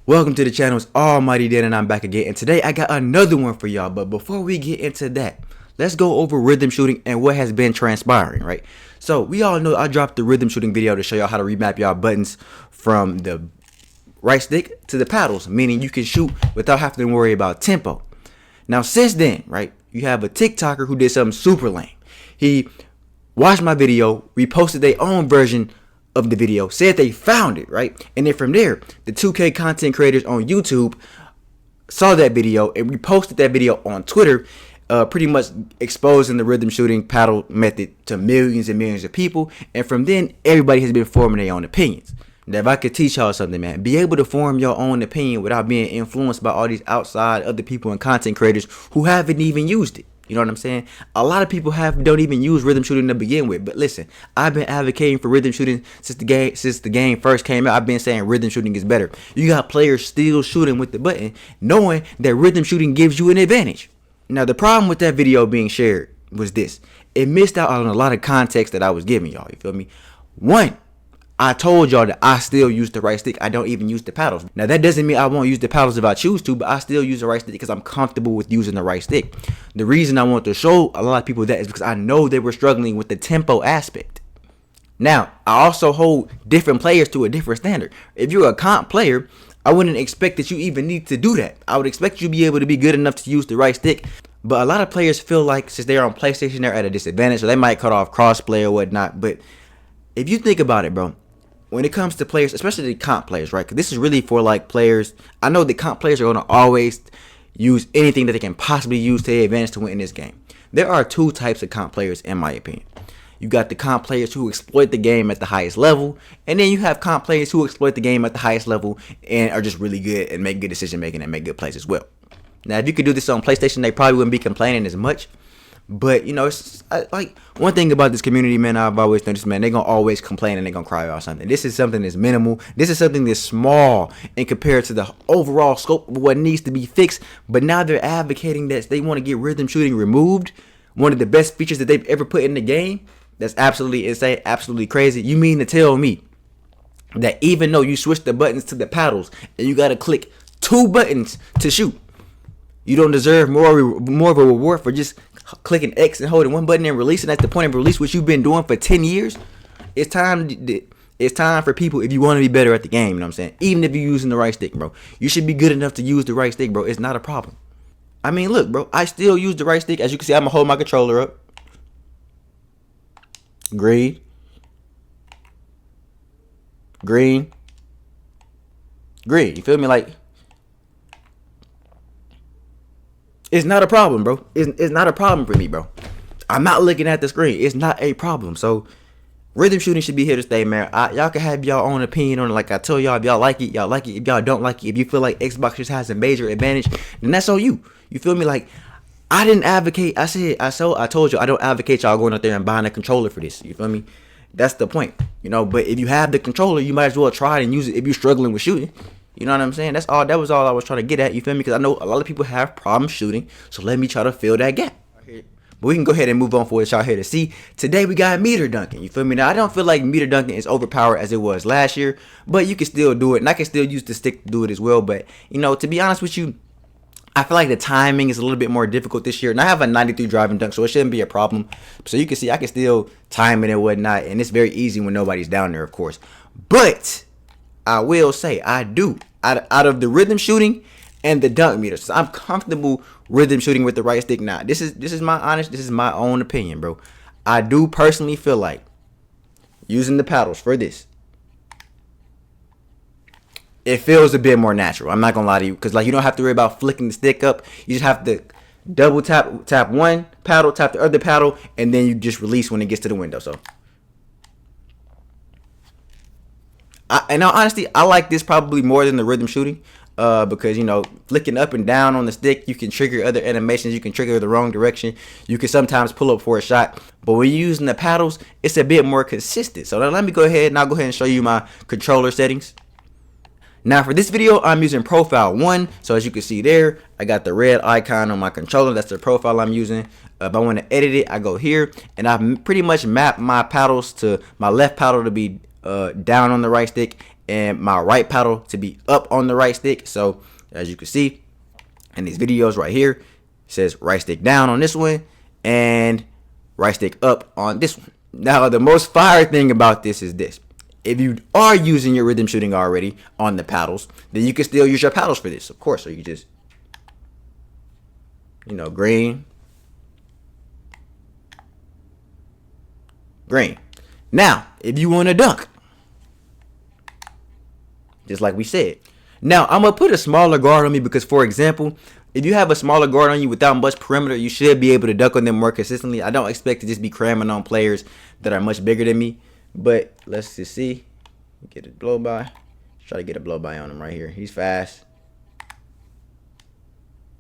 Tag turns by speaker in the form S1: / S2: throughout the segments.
S1: Welcome to the channel. It's AlmightyDen and I'm back again, and today I got another one for y'all. But before we get into that, let's go over rhythm shooting and what has been transpiring, right? So we all know I dropped the rhythm shooting video to show y'all how to remap y'all buttons from the right stick to the paddles, meaning you can shoot without having to worry about tempo. Now since then, right, you have a TikToker who did something super lame. He watched my video, reposted their own version of the video, said they found it, right? And then from there, the 2K content creators on YouTube saw that video and reposted that video on Twitter, pretty much exposing the rhythm shooting paddle method to millions and millions of people. And from then, everybody has been forming their own opinions. Now, if I could teach y'all something, man, be able to form your own opinion without being influenced by all these outside other people and content creators who haven't even used it. You know what I'm saying? A lot of people don't even use rhythm shooting to begin with. But listen, I've been advocating for rhythm shooting since the game first came out. I've been saying rhythm shooting is better. You got players still shooting with the button, knowing that rhythm shooting gives you an advantage. Now, the problem with that video being shared was this. It missed out on a lot of context that I was giving y'all. You feel me? One, I told y'all that I still use the right stick. I don't even use the paddles. Now, that doesn't mean I won't use the paddles if I choose to, but I still use the right stick because I'm comfortable with using the right stick. The reason I want to show a lot of people that is because I know they were struggling with the tempo aspect. Now, I also hold different players to a different standard. If you're a comp player, I wouldn't expect that you even need to do that. I would expect you to be able to be good enough to use the right stick. But a lot of players feel like since they're on PlayStation, they're at a disadvantage, so they might cut off crossplay or whatnot. But if you think about it, bro, when it comes to players, especially the comp players, right? Because this is really for like players. I know the comp players are going to always use anything that they can possibly use to their advantage to win in this game. There are two types of comp players, in my opinion. You got the comp players who exploit the game at the highest level, and then you have comp players who exploit the game at the highest level and are just really good and make good decision making and make good plays as well. Now, if you could do this on PlayStation, they probably wouldn't be complaining as much. But, you know, it's like one thing about this community, man, I've always noticed, man, they're going to always complain and they're going to cry about something. This is something that's minimal. This is something that's small in compared to the overall scope of what needs to be fixed. But now they're advocating that they want to get rhythm shooting removed. One of the best features that they've ever put in the game. That's absolutely insane, absolutely crazy. You mean to tell me that even though you switch the buttons to the paddles and you got to click two buttons to shoot, you don't deserve more of a reward for just clicking X and holding one button and releasing at the point of release, which you've been doing for 10 years? It's time for people, if you want to be better at the game, you know what I'm saying? Even if you're using the right stick, bro. You should be good enough to use the right stick, bro. It's not a problem. I mean, look, bro. I still use the right stick. As you can see, I'm going to hold my controller up. Green. Green. Green. You feel me? Like, it's not a problem, bro. It's not a problem for me, bro. I'm not looking at the screen. It's not a problem. So, rhythm shooting should be here to stay, man. Y'all can have y'all own opinion on it. Like I told y'all, if y'all like it, y'all like it. If y'all don't like it, if you feel like Xbox just has a major advantage, then that's on you. You feel me? Like, I didn't advocate. I told you, I don't advocate y'all going out there and buying a controller for this. You feel me? That's the point, you know. But if you have the controller, you might as well try it and use it if you're struggling with shooting. You know what I'm saying? That's all. That was all I was trying to get at. You feel me? Because I know a lot of people have problems shooting. So let me try to fill that gap. But we can go ahead and move on for what y'all here to see. Today we got meter dunking. You feel me? Now I don't feel like meter dunking is overpowered as it was last year, but you can still do it, and I can still use the stick to do it as well. But you know, to be honest with you, I feel like the timing is a little bit more difficult this year. And I have a 93 driving dunk, so it shouldn't be a problem. So you can see I can still time it and whatnot, and it's very easy when nobody's down there, of course. But I will say I do. Out of the rhythm shooting and the dunk meter, so I'm comfortable rhythm shooting with the right stick now. This is my own opinion, bro. I do personally feel like using the paddles for this, it feels a bit more natural. I'm not gonna lie to you, because like you don't have to worry about flicking the stick up. You just have to double tap one paddle, tap the other paddle, and then you just release when it gets to the window. So and now, honestly, I like this probably more than the rhythm shooting, because, you know, flicking up and down on the stick, you can trigger other animations. You can trigger the wrong direction. You can sometimes pull up for a shot. But when you're using the paddles, it's a bit more consistent. So now let me go ahead and show you my controller settings. Now for this video, I'm using profile 1. So as you can see there, I got the red icon on my controller. That's the profile I'm using. If I want to edit it, I go here, and I've pretty much mapped my paddles to my left paddle to be down on the right stick, and my right paddle to be up on the right stick. So as you can see in these videos right here, it says right stick down on this one and right stick up on this one. Now the most fire thing about this is this: if you are using your rhythm shooting already on the paddles, then you can still use your paddles for this, of course. So you just, you know, green, green. Now if you want to dunk, just like we said, now I'm gonna put a smaller guard on me because, for example, if you have a smaller guard on you without much perimeter, you should be able to dunk on them more consistently. I don't expect to just be cramming on players that are much bigger than me, but let's just see. Get a blow by. Try to get a blow by on him right here. He's fast.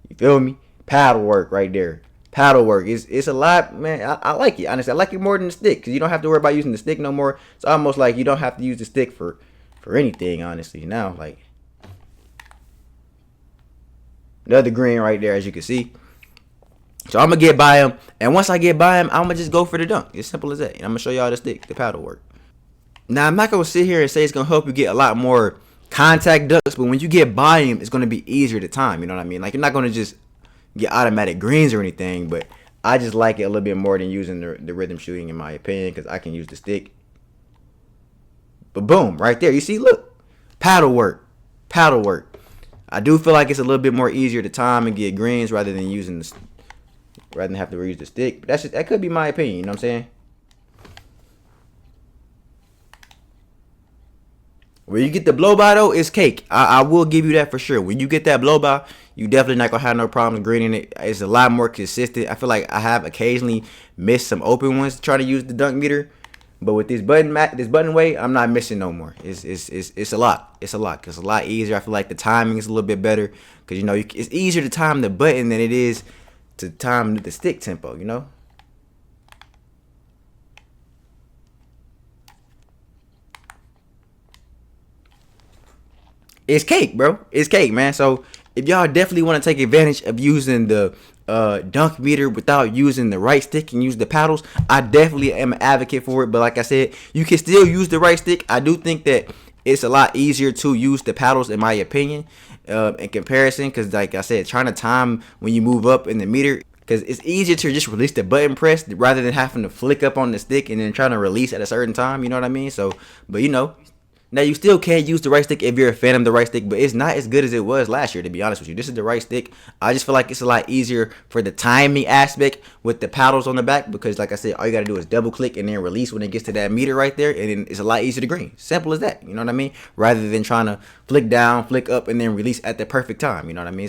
S1: You feel me? Paddle work right there. Paddle work. It's a lot, man. I like it. Honestly, I like it more than the stick because you don't have to worry about using the stick no more. It's almost like you don't have to use the stick for anything, honestly. Now, like, another green right there, as you can see. So I'm gonna get by him, and once I get by him, I'm gonna just go for the dunk. It's simple as that. And I'm gonna show y'all the stick, the paddle work. Now I'm not gonna sit here and say it's gonna help you get a lot more contact dunks, but when you get by him, it's gonna be easier to time. You know what I mean? Like, you're not gonna just get automatic greens or anything, but I just like it a little bit more than using the rhythm shooting, in my opinion, because I can use the stick. But boom, right there, you see, look, paddle work, paddle work. I do feel like it's a little bit more easier to time and get greens rather than using the, rather than have to reuse the stick. But that could be my opinion. You know what I'm saying? When you get the blow by though, it's cake. I will give you that for sure. When you get that blow by, you definitely not gonna have no problems greening it. It's a lot more consistent. I feel like I have occasionally missed some open ones to try to use the dunk meter, but with this button way, I'm not missing no more. It's a lot. It's a lot. Cause it's a lot easier. I feel like the timing is a little bit better because, you know, it's easier to time the button than it is to time the stick tempo. You know. It's cake, bro. It's cake, man. So if y'all definitely want to take advantage of using the dunk meter without using the right stick and use the paddles, I definitely am an advocate for it. But like I said, you can still use the right stick. I do think that it's a lot easier to use the paddles, in my opinion, in comparison. Because like I said, trying to time when you move up in the meter, because it's easier to just release the button press rather than having to flick up on the stick and then trying to release at a certain time. You know what I mean? So, but you know. Now, you still can use the right stick if you're a fan of the right stick, but it's not as good as it was last year, to be honest with you. This is the right stick. I just feel like it's a lot easier for the timing aspect with the paddles on the back because, like I said, all you got to do is double click and then release when it gets to that meter right there, and then it's a lot easier to green. Simple as that, you know what I mean? Rather than trying to flick down, flick up, and then release at the perfect time, you know what I mean?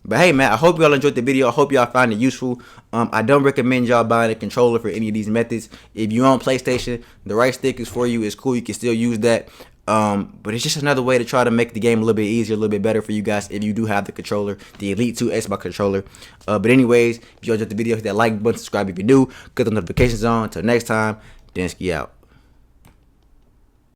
S1: But hey, man, I hope y'all enjoyed the video. I hope y'all found it useful. I don't recommend y'all buying a controller for any of these methods. If you're on PlayStation, the right stick is for you. It's cool. You can still use that. But it's just another way to try to make the game a little bit easier, a little bit better for you guys if you do have the controller, the Elite 2 Xbox controller. But anyways, if you enjoyed the video, hit that like button, subscribe if you do, get the notifications on. Until next time, Densky out.